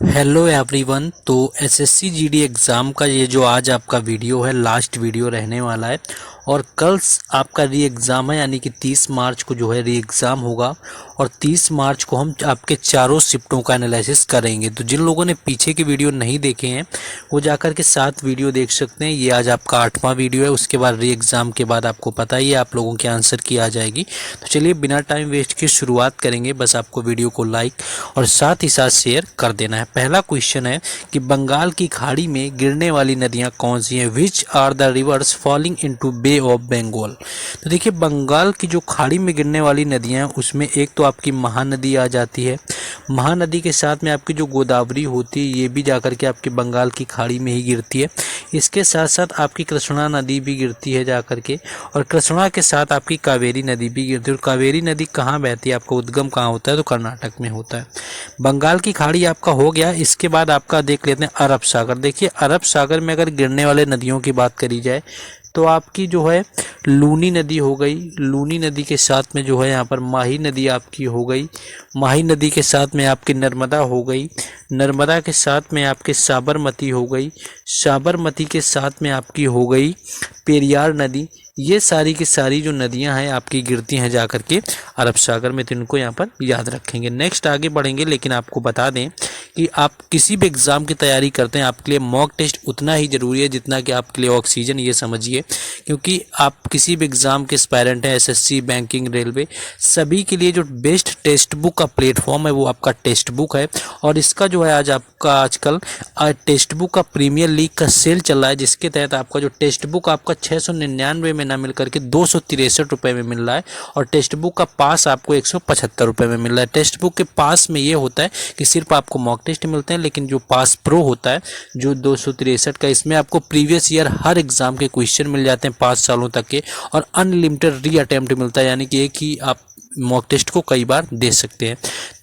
Hello everyone. तो SSC GD exam का ये जो आज आपका वीडियो है लास्ट वीडियो रहने वाला है और कल आपका री एग्ज़ाम है, यानी कि 30 मार्च को जो है री एग्ज़ाम होगा और 30 मार्च को हम आपके चारों शिफ्टों का एनालिसिस करेंगे। तो जिन लोगों ने पीछे के वीडियो नहीं देखे हैं वो जाकर के 7 वीडियो देख सकते हैं। ये आज आपका 8वां वीडियो है। उसके बाद री एग्ज़ाम के बाद आपको पता ही है आप लोगों के आंसर की आ जाएगी। तो चलिए बिना टाइम वेस्ट की शुरुआत करेंगे। बस आपको वीडियो को लाइक और साथ ही साथ शेयर कर देना है। पहला क्वेश्चन है कि बंगाल की खाड़ी में गिरने वाली नदियां कौन सी हैं? Which are the rivers falling into bay of Bengal. तो देखिए बंगाल की जो खाड़ी में गिरने वाली नदियां हैं उसमें एक तो आपकी महानदी आ जाती है। महानदी के साथ में आपकी जो गोदावरी होती है ये भी जाकर के आपके बंगाल की खाड़ी में ही गिरती है। इसके साथ साथ आपकी कृष्णा नदी भी गिरती है जाकर के, और कृष्णा के साथ आपकी कावेरी नदी भी गिरती है। और कावेरी नदी कहाँ बहती है, आपका उद्गम कहाँ होता है? तो कर्नाटक में होता है। बंगाल की खाड़ी आपका हो गया। इसके बाद आपका देख लेते हैं अरब सागर। देखिए अरब सागर में अगर गिरने वाले नदियों की बात करी जाए तो आपकी जो है लूनी नदी हो गई। लूनी नदी के साथ में जो है यहाँ पर माही नदी आपकी हो गई। माही नदी के साथ में आपकी नर्मदा हो गई। नर्मदा के साथ में आपके साबरमती हो गई। साबरमती के साथ में आपकी हो गई पेरियार नदी। ये सारी की सारी जो नदियां हैं आपकी गिरती हैं जाकर के अरब सागर में। तो इनको यहाँ पर याद रखेंगे। नेक्स्ट आगे बढ़ेंगे, लेकिन आपको बता दें कि आप किसी भी एग्ज़ाम की तैयारी करते हैं आपके लिए मॉक टेस्ट उतना ही ज़रूरी है जितना कि आपके लिए ऑक्सीजन, ये समझिए। क्योंकि आप किसी भी एग्ज़ाम के एस्पायरेंट हैं, एसएससी, बैंकिंग, रेलवे, सभी के लिए जो बेस्ट टेक्स्ट बुक का प्लेटफॉर्म है वो आपका टेक्स्ट बुक है। और इसका जो है आज आपका आजकल टेक्स्ट बुक का प्रीमियर लीग का सेल चल रहा है, जिसके तहत आपका जो टेक्स्ट बुक आपका 699 में ना मिल करके 263 रुपये में मिल रहा है। और टेक्स्ट बुक का पास आपको 175 रुपये में मिल रहा है। टेक्स्ट बुक के पास में ये होता है कि सिर्फ आपको मॉक टेस्ट मिलते हैं, लेकिन जो पास प्रो होता है जो 263 का, इसमें आपको प्रीवियस ईयर हर एग्जाम के क्वेश्चन मिल जाते हैं 5 सालों तक के, और अनलिमिटेड री अटेम्प्ट मिलता है, यानी कि एक ही आप मॉक टेस्ट को कई बार दे सकते हैं।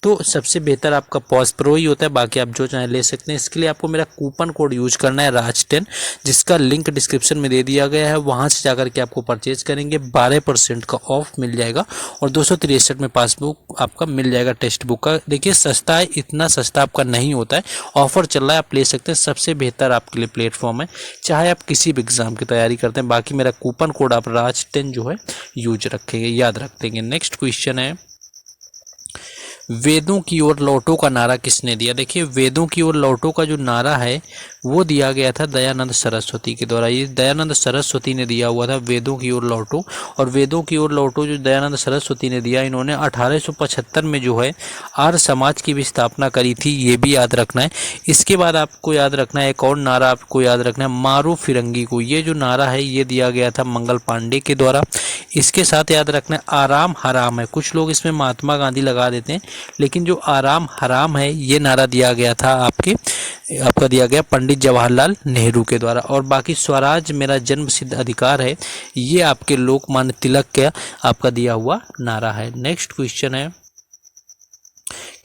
तो सबसे बेहतर आपका पॉज प्रो ही होता है, बाकी आप जो चाहें ले सकते हैं। इसके लिए आपको मेरा कूपन कोड यूज करना है राज10, जिसका लिंक डिस्क्रिप्शन में दे दिया गया है। वहां से जाकर के आपको परचेज करेंगे 12% का ऑफ मिल जाएगा और 263 में पासबुक आपका मिल जाएगा टेक्स्ट बुक का। देखिए सस्ता है, इतना सस्ता आपका नहीं होता है, ऑफर चल रहा है, आप ले सकते हैं। सबसे बेहतर आपके लिए प्लेटफॉर्म है, चाहे आप किसी भी एग्जाम की तैयारी करते हैं। बाकी मेरा कूपन कोड आप राज10 जो है यूज रखेंगे, याद रखेंगे। नेक्स्ट क्वेश्चन है, वेदों की ओर लौटो का नारा किसने दिया? देखिए वेदों की ओर लौटो का जो नारा है वो दिया गया था दयानंद सरस्वती के द्वारा। ये दयानंद सरस्वती ने दिया हुआ था वेदों की ओर लौटो। और वेदों की ओर लौटो जो दयानंद सरस्वती ने दिया, इन्होंने 1875 में जो है आर्य समाज की भी स्थापना करी थी, ये भी याद रखना है। इसके बाद आपको याद रखना है एक और नारा आपको याद रखना है, मारो फिरंगी को। ये जो नारा है ये दिया गया था मंगल पांडे के द्वारा। इसके साथ याद रखना है आराम हराम है। कुछ लोग इसमें महात्मा गांधी लगा देते हैं, लेकिन जो आराम हराम है ये नारा दिया गया था आपका दिया गया पंडित जवाहरलाल नेहरू के द्वारा। और बाकी स्वराज मेरा जन्म सिद्ध अधिकार है, ये आपके लोकमान्य तिलक का आपका दिया हुआ नारा है। नेक्स्ट क्वेश्चन है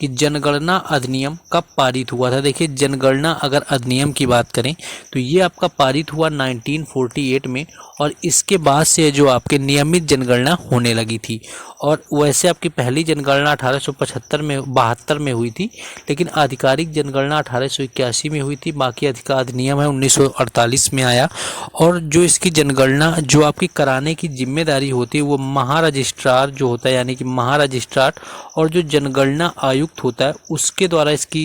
कि जनगणना अधिनियम कब पारित हुआ था? देखिए जनगणना अगर अधिनियम की बात करें तो ये आपका पारित हुआ 1948 में, और इसके बाद से जो आपके नियमित जनगणना होने लगी थी। और वैसे आपकी पहली जनगणना 1875 में 72 में हुई थी, लेकिन आधिकारिक जनगणना 1881 में हुई थी। बाकी अधिनियम है 1948 में आया। और जो इसकी जनगणना जो आपकी कराने की जिम्मेदारी होती है वो महारजिस्ट्रार जो होता है, यानी कि महारजिस्ट्रार और जो जनगणना आयुक्त होता है उसके द्वारा इसकी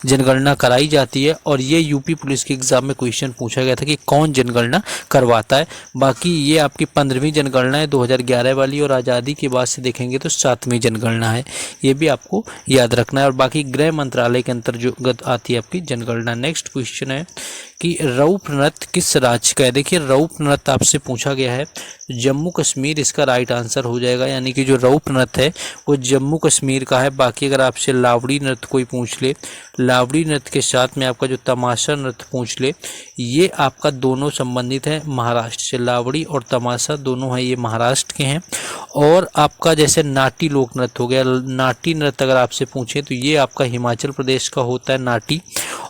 जनगणना कराई जाती है। और ये यूपी पुलिस के एग्जाम में क्वेश्चन पूछा गया था कि कौन जनगणना करवाता है। बाकी ये आपकी 15वीं जनगणना है 2011 वाली, और आज़ादी के बाद से देखेंगे तो 7वीं जनगणना है, ये भी आपको याद रखना है। और बाकी गृह मंत्रालय के अंतर्गत आती है आपकी जनगणना। नेक्स्ट क्वेश्चन है कि रऊप नृत्य किस राज्य का है? देखिए रऊप नृत्य आपसे पूछा गया है जम्मू कश्मीर, इसका राइट आंसर हो जाएगा। यानी कि जो रऊप नृत्य है वो जम्मू कश्मीर का है। बाकी अगर आपसे लावड़ी नृत्य कोई पूछ ले, लावड़ी नृत्य के साथ में आपका जो तमाशा नृत्य पूछ ले, ये आपका दोनों संबंधित है महाराष्ट्र से। लावड़ी और तमाशा दोनों हैं ये महाराष्ट्र के हैं। और आपका जैसे नाटी लोक नृत्य हो गया, नाटी नृत्य अगर आपसे पूछे तो ये आपका हिमाचल प्रदेश का होता है नाटी।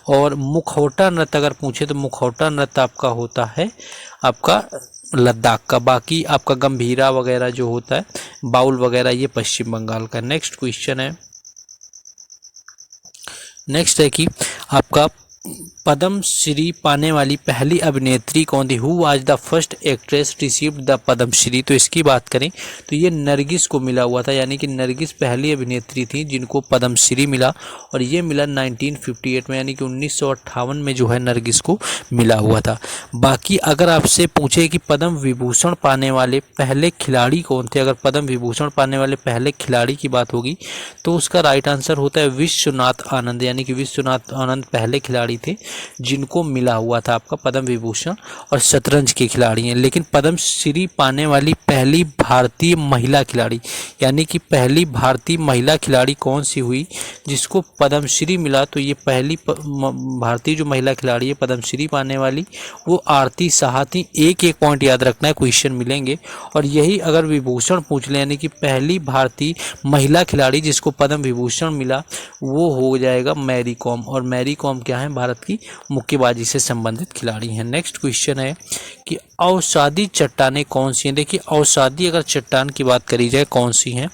और मुखौटा नृत्य अगर पूछे तो मुखौटा नृत्य आपका होता है आपका लद्दाख का। बाकी आपका गंभीरा वगैरह जो होता है बाउल वगैरह ये पश्चिम बंगाल का। नेक्स्ट क्वेश्चन है नेक्स्ट है कि आपका पद्म श्री पाने वाली पहली अभिनेत्री कौन थी? Who was the first actress received the Padma Shri? तो इसकी बात करें तो ये नरगिस को मिला हुआ था, यानी कि नरगिस पहली अभिनेत्री थी जिनको पद्म श्री मिला, और ये मिला 1958 में, यानी कि 1958 में जो है नरगिस को मिला हुआ था। बाकी अगर आपसे पूछे कि पद्म विभूषण पाने वाले पहले खिलाड़ी कौन थे, अगर पद्म विभूषण पाने वाले पहले खिलाड़ी की बात होगी तो उसका राइट आंसर होता है विश्वनाथ आनंद, यानी कि विश्वनाथ आनंद पहले खिलाड़ी थे जिनको मिला हुआ था आपका पद्म विभूषण, और शतरंज के खिलाड़ी हैं। लेकिन पद्म श्री पाने वाली पहली भारतीय महिला खिलाड़ी, यानी कि पहली भारतीय महिला खिलाड़ी कौन सी हुई जिसको पद्म श्री मिला? तो ये पहली भारतीय जो महिला खिलाड़ी है पद्म श्री पाने वाली, वो आरती साहा थी। एक एक पॉइंट याद रखना है, क्वेश्चन मिलेंगे। और यही अगर विभूषण पूछ ले, यानी कि पहली भारतीय महिला खिलाड़ी जिसको पद्म विभूषण मिला, वो हो जाएगा मैरी कॉम। और मैरी कॉम क्या है? भारत की मुक्केबाजी से संबंधित खिलाड़ी हैं। नेक्स्ट क्वेश्चन है कि अवसादी चट्टानें कौन सी हैं? देखिए, अवसादी अगर चट्टान की बात करी जाए कौन सी हैं,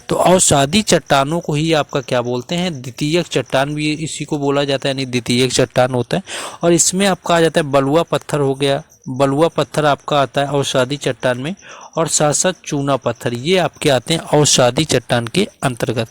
तो अवसादी चट्टानों को ही आपका क्या बोलते हैं? द्वितीयक चट्टान भी इसी को बोला जाता है, यानी द्वितीयक चट्टान होता है। और इसमें आपका आ जाता है बलुआ पत्थर हो गया, बलुआ पत्थर आपका आता है अवसादी चट्टान में, और साथ साथ चूना पत्थर, ये आपके आते हैं अवसादी चट्टान के अंतर्गत।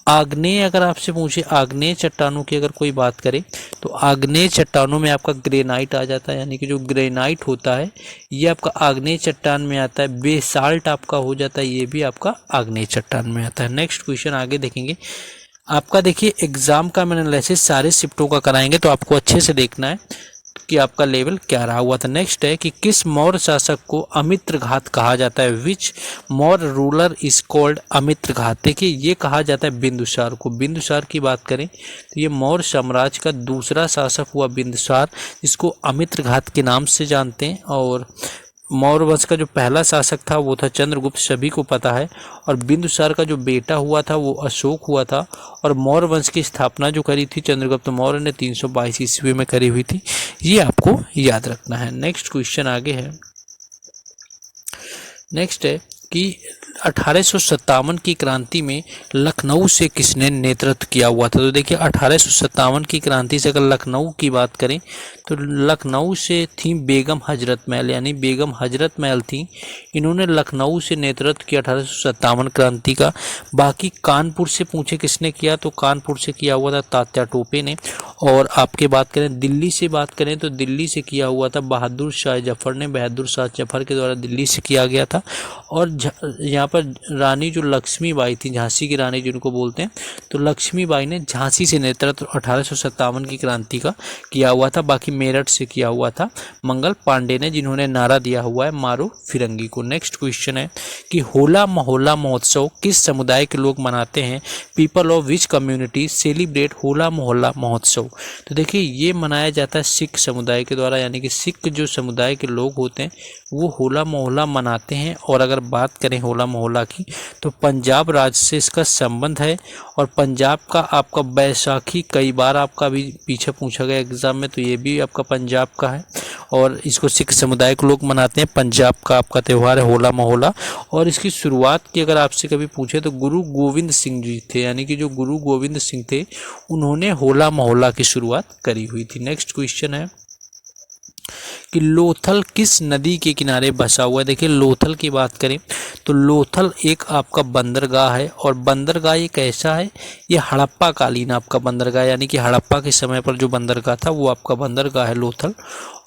आग्नेय अगर आपसे पूछे आग्नेय चट्टानों की अगर कोई बात करे तो आग्नेय चट्टानों में आपका ग्रेनाइट आ जाता है, यानी कि जो ग्रेनाइट होता है ये आपका आग्नेय चट्टान में आता है। बेसाल्ट आपका हो जाता है, ये भी आपका आग्नेय चट्टान में आता है। नेक्स्ट क्वेश्चन आगे देखेंगे आपका। देखिए, एग्जाम का एनालिसिस सारे शिफ्टों का कराएंगे तो आपको अच्छे से देखना है कि आपका लेवल क्या रहा हुआ था। नेक्स्ट है कि किस मौर्य शासक को अमित्रघात कहा जाता है? विच Maurya ruler is called Amitraghata? देखिए, ये कहा जाता है बिंदुसार को। बिंदुसार की बात करें तो ये मौर्य साम्राज्य का दूसरा शासक हुआ बिंदुसार, जिसको अमित्रघात के नाम से जानते हैं। और मौर्य वंश का जो पहला शासक था वो था चंद्रगुप्त, सभी को पता है। और बिंदुसार का जो बेटा हुआ था वो अशोक हुआ था। और मौर्य वंश की स्थापना जो करी थी चंद्रगुप्त मौर्य ने 322 ईस्वी में करी हुई थी, ये आपको याद रखना है। नेक्स्ट क्वेश्चन आगे है। नेक्स्ट है कि 1857 की क्रांति में लखनऊ से किसने नेतृत्व किया हुआ था? तो देखिए, 1857 की क्रांति से अगर लखनऊ की बात करें तो लखनऊ से थी बेगम हजरत महल, यानी बेगम हजरत महल थी, इन्होंने लखनऊ से नेतृत्व किया 1857 क्रांति का। बाकी कानपुर से पूछे किसने किया, तो कानपुर से किया हुआ था तात्या टोपे ने। और आपके बात करें दिल्ली से बात करें तो दिल्ली से किया हुआ था बहादुर शाह जफर ने, बहादुर शाह जफर के द्वारा दिल्ली से किया गया था। और यहाँ पर रानी जो लक्ष्मीबाई थी, झांसी की रानी जिनको बोलते हैं, तो लक्ष्मीबाई ने झांसी से नेतृत्व 1857 की क्रांति का किया हुआ था। बाकी मेरठ से किया हुआ था मंगल पांडे ने, जिन्होंने नारा दिया हुआ है मारो फिरंगी को। नेक्स्ट क्वेश्चन है कि होला मोहल्ला महोत्सव किस समुदाय के लोग मनाते हैं? People of which community celebrate होला मोहल्ला महोत्सव? तो देखिए, ये मनाया जाता है सिख समुदाय के द्वारा, यानी कि सिख जो समुदाय के लोग होते हैं वो होला मोहल्ला मनाते हैं। और अगर बात करें होला मोहल्ला की तो पंजाब राज्य से इसका संबंध है। और पंजाब का आपका बैसाखी कई बार आपका भी पीछे पूछा गया एग्जाम में, तो ये भी आपका पंजाब का है और इसको सिख समुदाय के लोग मनाते हैं। पंजाब का आपका त्यौहार है होला मोहल्ला। और इसकी शुरुआत की अगर आपसे कभी पूछे तो गुरु गोविंद सिंह जी थे, यानी कि जो गुरु गोविंद सिंह थे उन्होंने होला मोहल्ला की शुरुआत करी हुई थी। नेक्स्ट क्वेश्चन है कि लोथल किस नदी के किनारे बसा हुआ है? देखिए, लोथल की बात करें तो लोथल एक आपका बंदरगाह है। और बंदरगाह एक ऐसा है, ये हड़प्पा कालीन आपका बंदरगाह, यानी कि हड़प्पा के समय पर जो बंदरगाह था वो आपका बंदरगाह है लोथल।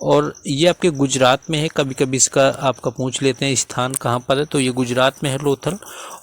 और ये आपके गुजरात में है, कभी कभी इसका आपका पूछ लेते हैं स्थान कहाँ पर है, तो ये गुजरात में है लोथल।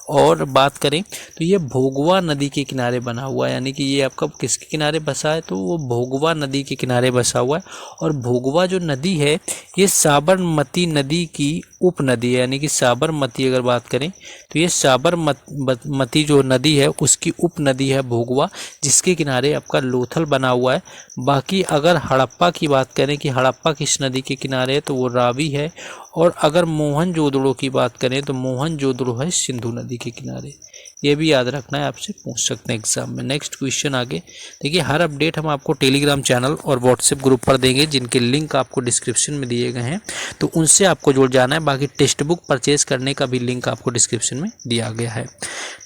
और बात करें तो ये भोगवा नदी के किनारे बना हुआ है, यानी कि ये आपका किसके किनारे बसा है, तो वो भोगवा नदी के किनारे बसा हुआ है। और भोगवा जो नदी है ये साबरमती नदी की उपनदी है, यानी कि साबरमती अगर बात करें तो ये साबरमती जो नदी है उसकी उपनदी है भोगवा, जिसके किनारे आपका लोथल बना हुआ है। बाकी अगर हड़प्पा की बात करें कि हड़प्पा किस नदी के किनारे है, तो वो रावी है। और अगर मोहनजोदड़ो की बात करें तो मोहनजोदड़ो है सिंधु नदी के किनारे। ये भी याद रखना है, आपसे पूछ सकते हैं एग्जाम में। नेक्स्ट क्वेश्चन आगे देखिए, हर अपडेट हम आपको टेलीग्राम चैनल और व्हाट्सएप ग्रुप पर देंगे, जिनके लिंक आपको डिस्क्रिप्शन में दिए गए हैं, तो उनसे आपको जुड़ जाना है। बाकी टेक्स्ट बुक परचेज करने का भी लिंक आपको डिस्क्रिप्शन में दिया गया है।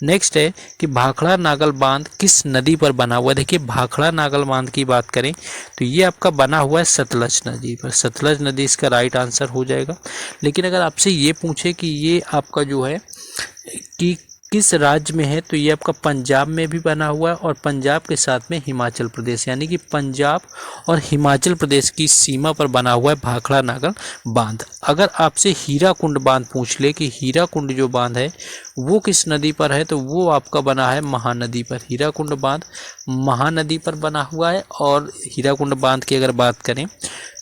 नेक्स्ट है कि भाखड़ा नागल बांध किस नदी पर बना हुआ है। देखिए, भाखड़ा नागल बांध की बात करें तो ये आपका बना हुआ है सतलज नदी पर। सतलज नदी इसका राइट आंसर हो जाएगा। लेकिन अगर आपसे ये पूछे कि ये आपका जो है कि किस राज्य में है, तो ये आपका पंजाब में भी बना हुआ है और पंजाब के साथ में हिमाचल प्रदेश, यानी कि पंजाब और हिमाचल प्रदेश की सीमा पर बना हुआ है भाखड़ा नागल बांध। अगर आपसे हीराकुंड बांध पूछ ले कि हीराकुंड जो बांध है वो किस नदी पर है, तो वो आपका बना है महानदी पर। हीराकुंड बांध महानदी पर बना हुआ है। और हीराकुंड बांध की अगर बात करें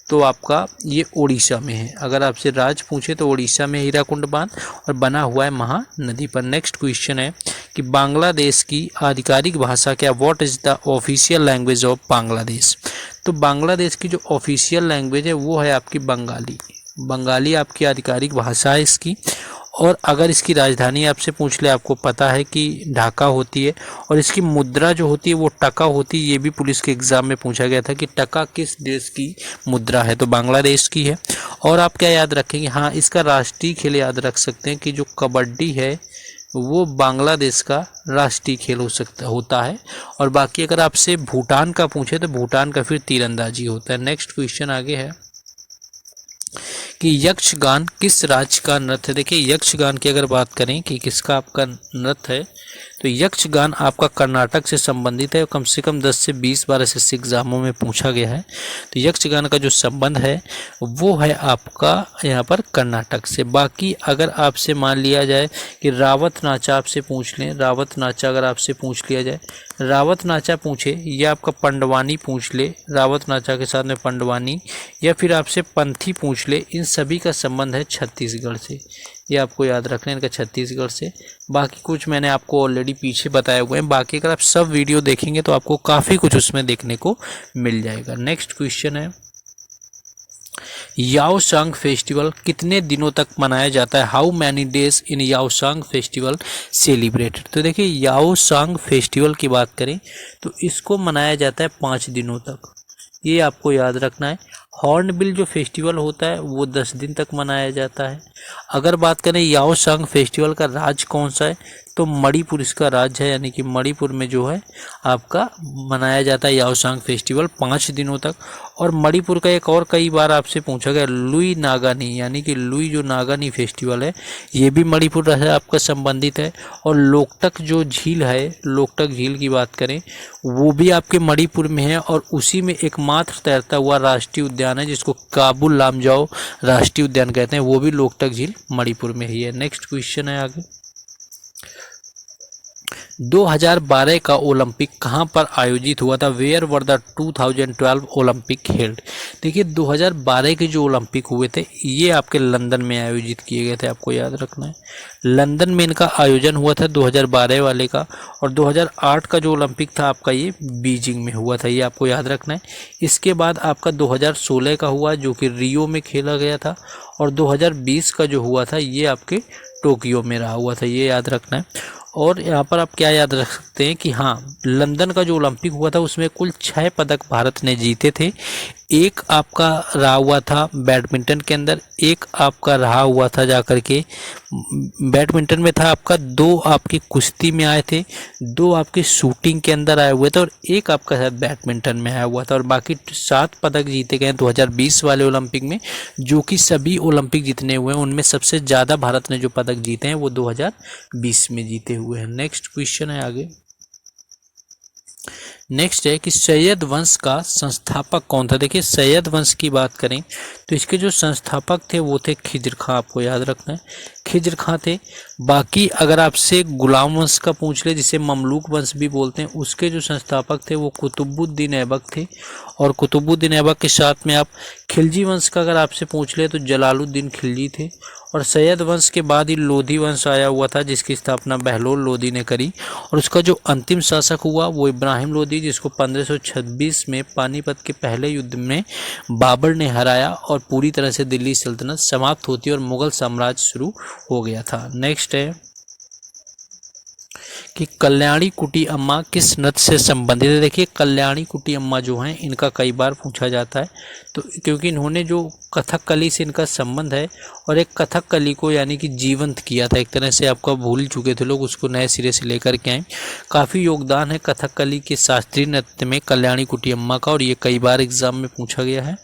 तो आपका ये उड़ीसा में है। अगर आपसे राज्य पूछे तो उड़ीसा में हीराकुंड बांध और बना हुआ है महानदी पर। नेक्स्ट क्वेश्चन है कि बांग्लादेश की आधिकारिक भाषा क्या, what is the official language of Bangladesh. तो बांग्लादेश की जो ऑफिशियल लैंग्वेज है वो है आपकी बंगाली। बंगाली आपकी आधिकारिक भाषा है इसकी। और अगर इसकी राजधानी आपसे पूछ ले, आपको पता है कि ढाका होती है, और इसकी मुद्रा जो होती है वो टका होती है। ये भी पुलिस के एग्जाम में पूछा गया था कि टका किस देश की मुद्रा है, तो बांग्लादेश की है। और आप क्या याद रखेंगे, हाँ, इसका राष्ट्रीय खेल याद रख सकते हैं कि जो कबड्डी है वो बांग्लादेश का राष्ट्रीय खेल होता है। और बाकी अगर आपसे भूटान का पूछे तो भूटान का फिर तीरंदाजी होता है। नेक्स्ट क्वेश्चन आगे है कि यक्षगान किस राज्य का नृत्य है। देखिए, यक्षगान की अगर बात करें कि किसका आपका नृत्य है, तो यक्षगान आपका कर्नाटक से संबंधित है। कम से कम 10 से 20 बार एसएससी एग्जामों में पूछा गया है। तो यक्षगान का जो संबंध है वो है आपका यहाँ पर कर्नाटक से। बाकी अगर आपसे मान लिया जाए कि रावत नाचा आपसे पूछ लें, रावत नाचा अगर आपसे पूछ लिया जाए, रावत नाचा पूछे या आपका पंडवानी पूछ ले, रावत नाचा के साथ में पंडवानी, या फिर आपसे पंथी पूछ ले, इन सभी का संबंध है छत्तीसगढ़ से। ये आपको याद रखना है, इनका छत्तीसगढ़ से। बाकी कुछ मैंने आपको ऑलरेडी पीछे बताए हुए हैं। बाकी अगर आप सब वीडियो देखेंगे तो आपको काफ़ी कुछ उसमें देखने को मिल जाएगा। नेक्स्ट क्वेश्चन है, याओसांग फेस्टिवल कितने दिनों तक मनाया जाता है। How many days in Yaosang festival celebrated. तो देखिए, याओसांग फेस्टिवल की बात करें तो इसको मनाया जाता है 5 दिनों तक। ये आपको याद रखना है। हॉर्नबिल जो फेस्टिवल होता है वो 10 दिन तक मनाया जाता है। अगर बात करें याओसांग फेस्टिवल का राज्य कौन सा है, तो मणिपुर इसका राज्य है, यानी कि मणिपुर में जो है आपका मनाया जाता है याओसांग फेस्टिवल 5 दिनों तक। और मणिपुर का एक और कई बार आपसे पूछा गया लुई नागानी, यानी कि लुई जो नागानी फेस्टिवल है ये भी मणिपुर से आपका संबंधित है। और लोकटक जो झील है, लोकटक झील की बात करें वो भी आपके मणिपुर में है। और उसी में एकमात्र तैरता हुआ राष्ट्रीय उद्यान है जिसको काबुल लामजाओ राष्ट्रीय उद्यान कहते हैं, वो भी लोकटक झील मणिपुर में ही है। नेक्स्ट क्वेश्चन है आगे, 2012 का ओलंपिक कहां पर आयोजित हुआ था। Where were the 2012 Olympic held. देखिए, 2012 के जो ओलंपिक हुए थे ये आपके लंदन में आयोजित किए गए थे, आपको याद रखना है। लंदन में इनका आयोजन हुआ था 2012 वाले का। और 2008 का जो ओलंपिक था आपका ये बीजिंग में हुआ था, ये आपको याद रखना है। इसके बाद आपका 2016 का हुआ जो कि रियो में खेला गया था। और 2020 का जो हुआ था ये आपके टोक्यो में रहा हुआ था, ये याद रखना है। और यहाँ पर आप क्या याद रख सकते हैं कि हाँ, लंदन का जो ओलंपिक हुआ था उसमें कुल 6 पदक भारत ने जीते थे। एक आपका रहा हुआ था बैडमिंटन के अंदर, एक आपका रहा हुआ था जाकर के बैडमिंटन में था आपका, 2 आपकी कुश्ती में आए थे, 2 आपके शूटिंग के अंदर आए हुए थे और एक आपका शायद बैडमिंटन में आया हुआ था। और बाकी 7 पदक जीते गए 2020 वाले ओलंपिक में, जो कि सभी ओलंपिक जितने हुए हैं उनमें सबसे ज़्यादा भारत ने जो पदक जीते हैं वो 2020 में जीते हुए हैं। नेक्स्ट क्वेश्चन है आगे, नेक्स्ट है कि सैयद वंश का संस्थापक कौन था। देखिए, सैयद वंश की बात करें तो इसके जो संस्थापक थे वो थे खिज्र खां, आपको याद रखना है, खिज्र खां थे। बाकी अगर आपसे गुलाम वंश का पूछ ले, जिसे ममलूक वंश भी बोलते हैं, उसके जो संस्थापक थे वो कुतुबुद्दीन ऐबक थे। और कुतुबुद्दीन ऐबक के साथ में आप खिलजी वंश का अगर आपसे पूछ ले तो जलालुद्दीन खिलजी थे। और सैयद वंश के बाद ही लोधी वंश आया हुआ था जिसकी स्थापना बहलोल लोधी ने करी। और उसका जो अंतिम शासक हुआ वो इब्राहिम लोधी, जिसको 1526 में पानीपत के पहले युद्ध में बाबर ने हराया और पूरी तरह से दिल्ली सल्तनत समाप्त होती और मुगल साम्राज्य शुरू हो गया था। नेक्स्ट है कि कल्याणी कुटी अम्मा किस नृत्य से संबंधित है। देखिए कल्याणी कुटी अम्मा जो हैं इनका कई बार पूछा जाता है, तो क्योंकि इन्होंने जो कथकली से इनका संबंध है और एक कथकली को यानी कि जीवंत किया था, एक तरह से आपका भूल चुके थे लोग, उसको नए सिरे से लेकर के आए। काफ़ी योगदान है कथकली के शास्त्रीय नृत्य में कल्याणी कुटी अम्मा का, और ये कई बार एग्जाम में पूछा गया है।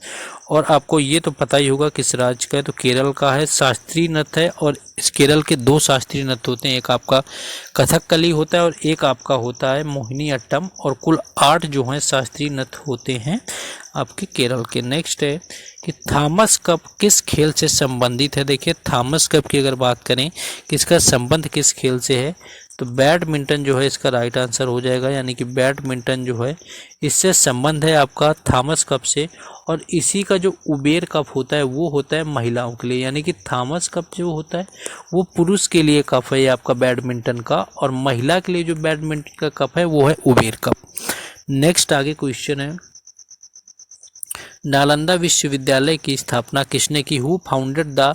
और आपको ये तो पता ही होगा किस राज्य का है, तो केरल का है, शास्त्रीय नृत्य है। और इस केरल के 2 शास्त्रीय नृत्य होते हैं, एक आपका कथकली होता है और एक आपका होता है मोहिनी अट्टम, और कुल 8 जो हैं शास्त्रीय नृत्य होते हैं आपके केरल के। नेक्स्ट है कि थॉमस कप किस खेल से संबंधित है। देखिए थॉमस कप की अगर बात करें कि इसका संबंध किस खेल से है, तो बैडमिंटन जो है इसका राइट आंसर हो जाएगा, यानी कि बैडमिंटन जो है इससे संबंध है आपका थॉमस कप से। और इसी का जो उबेर कप होता है वो होता है महिलाओं के लिए, यानी कि थॉमस कप जो होता है वो पुरुष के लिए कप है आपका बैडमिंटन का, और महिला के लिए जो बैडमिंटन का कप है वो है उबेर कप। नेक्स्ट आगे क्वेश्चन है, नालंदा विश्वविद्यालय की स्थापना किसने की। Who founded the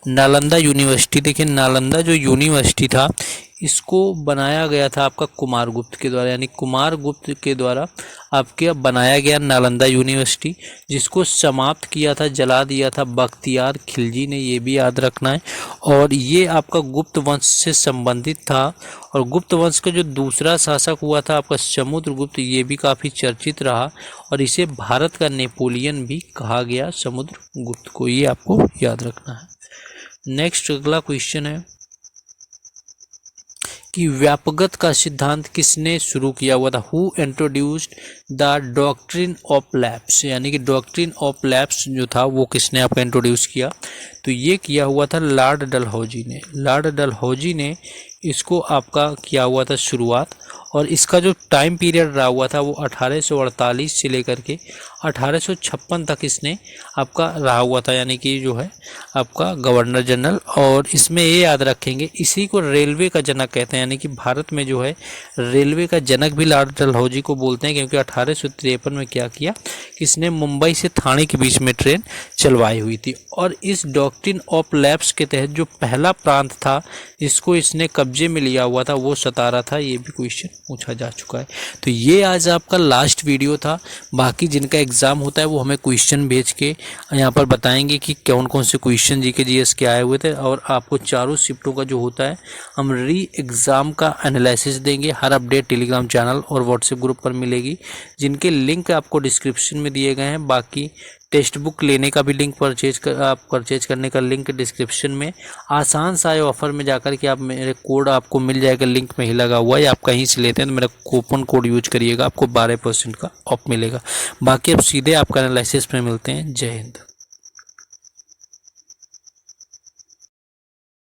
Nalanda university. देखिए नालंदा जो यूनिवर्सिटी था इसको बनाया गया था आपका कुमारगुप्त के द्वारा, यानी कुमारगुप्त के द्वारा आपके बनाया गया नालंदा यूनिवर्सिटी, जिसको समाप्त किया था, जला दिया था बख्तियार खिलजी ने, ये भी याद रखना है। और ये आपका गुप्त वंश से संबंधित था, और गुप्त वंश का जो दूसरा शासक हुआ था आपका समुद्रगुप्त, ये भी काफ़ी चर्चित रहा, और इसे भारत का नेपोलियन भी कहा गया समुद्रगुप्त को, ये आपको याद रखना है। नेक्स्ट अगला क्वेश्चन है कि व्यापकता का सिद्धांत किसने शुरू किया हुआ था। Who introduced the doctrine of lapse, यानी कि डॉक्ट्रिन ऑफ लैप्स जो था वो किसने आपका इंट्रोड्यूस किया, तो ये किया हुआ था लॉर्ड डलहौजी ने। लॉर्ड डलहौजी ने इसको आपका किया हुआ था शुरुआत, और इसका जो टाइम पीरियड रहा हुआ था वो 1848 से लेकर के 1856 तक इसने आपका रहा हुआ था, यानी कि जो है आपका गवर्नर जनरल। और इसमें ये याद रखेंगे इसी को रेलवे का जनक कहते हैं, यानी कि भारत में जो है रेलवे का जनक भी लॉर्ड डलहौजी को बोलते हैं, क्योंकि 1853 में क्या किया कि इसने मुंबई से थाने के बीच में ट्रेन चलवाई हुई थी। और इस डॉक्ट्रिन ऑफ लैप्स के तहत जो पहला प्रांत था जिसको इसने कब्जे में लिया हुआ था वो सतारा था, ये भी क्वेश्चन पूछा जा चुका है। तो ये आज आपका लास्ट वीडियो था। बाकी जिनका एग्जाम होता है वो हमें क्वेश्चन भेज के यहाँ पर बताएंगे कि कौन कौन से क्वेश्चन जीके जीएस के आए हुए थे, और आपको चारों शिफ्टों का जो होता है हम री एग्ज़ाम का एनालिसिस देंगे। हर अपडेट टेलीग्राम चैनल और व्हाट्सएप ग्रुप पर मिलेगी, जिनके लिंक आपको डिस्क्रिप्शन में दिए गए हैं। बाकी टेक्स्ट बुक लेने का भी लिंक परचेज करने का लिंक डिस्क्रिप्शन में। आसान सा ऑफर में जाकर के आप मेरे कोड आपको मिल जाएगा, लिंक में ही लगा हुआ है, आप कहीं से लेते हैं तो मेरा कूपन कोड यूज करिएगा, आपको 12% का ऑफ मिलेगा। बाकी अब सीधे आपका एनालिसिस में मिलते हैं। जय हिंद।